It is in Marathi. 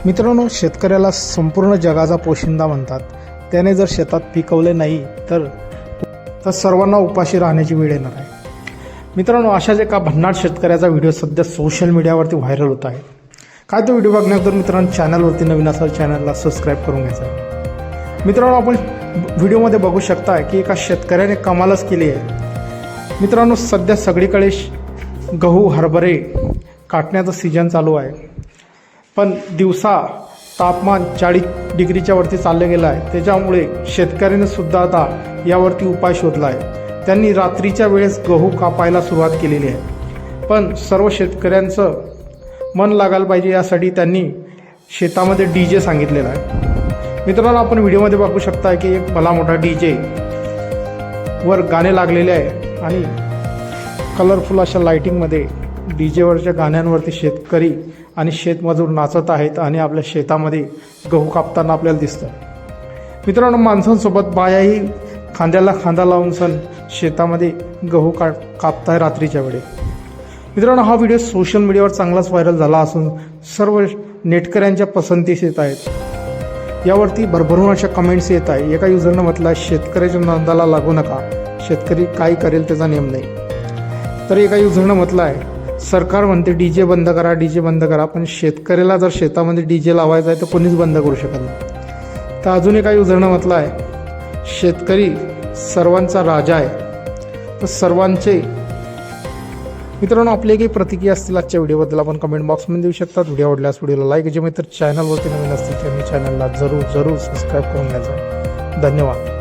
मित्रांनो, शेतकऱ्याला संपूर्ण जगाचा पोशिंदा म्हणतात. त्याने जर शेतात पिकवले नाही तर सर्वांना उपाशी राहण्याची वेळ येणार आहे. मित्रांनो, अशाच एका भन्नाट शेतकऱ्याचा व्हिडिओ सध्या सोशल मीडियावरती व्हायरल होत आहे. काय तो व्हिडिओ बघण्याअगोदर मित्रांनो, चॅनलवरती नवीन असाल चॅनलला सबस्क्राईब करून घ्यायचं आहे. मित्रांनो, आपण व्हिडिओमध्ये बघू शकता की एका शेतकऱ्याने कमालच केली आहे. मित्रांनो, सध्या सगळीकडे गहू हरभरे काटण्याचं सीजन चालू आहे, पण दिवसा तापमान 40 डिग्रीच्या वरती चाललं गेलं आहे. त्याच्यामुळे शेतकऱ्याने सुद्धा आता यावरती उपाय शोधला आहे. त्यांनी रात्रीच्या वेळेस गहू कापायला सुरुवात केलेली आहे, पण सर्व शेतकऱ्यांचं मन लागायला पाहिजे यासाठी त्यांनी शेतामध्ये DJ सांगितलेला आहे. मित्रांनो, आपण व्हिडिओमध्ये बघू शकता की एक भला मोठा DJ वर गाणे लागलेले आहे आणि कलरफुल अशा लाइटिंगमध्ये DJवरच्या गाण्यांवरती शेतकरी आणि शेतमजूर नाचत आहेत आणि आपल्या शेतामध्ये गहू कापताना आपल्याला दिसतं. मित्रांनो, माणसांसोबत बायाही खांद्याला खांदा लावून सण शेतामध्ये गहू कापताय रात्रीच्या वेळी. मित्रांनो, हा व्हिडिओ सोशल मीडियावर चांगलाच व्हायरल झाला असून सर्व नेटकऱ्यांच्या पसंतीस येत आहेत. यावरती भरभरून अशा कमेंट्स येत आहे. एका युजरनं म्हटलं, शेतकऱ्याच्या नादाला लागू नका, शेतकरी काय करेल त्याचा नेम नाही. तर एका युजरनं म्हटलं आहे, सरकार म्हणते DJ बंद करा, DJ बंद करा, पण शेतकऱ्याला जर शेतामध्ये DJ लावायचा आहे तर कोणीच बंद करू शकत नाही. तर अजून एका युजरनं म्हटलं आहे, शेतकरी सर्वांचा राजा आहे. तर सर्वांचे मित्रांनो, आपले काही प्रतिक्रिया असतील आजच्या व्हिडिओबद्दल आपण कमेंट बॉक्समध्ये देऊ शकतात. व्हिडिओ आवडल्यास व्हिडिओला लाईक, जे मित्र चॅनलवरती नवीन असतील त्यांनी चॅनलला जरूर सबस्क्राईब करून घ्यायचं. धन्यवाद.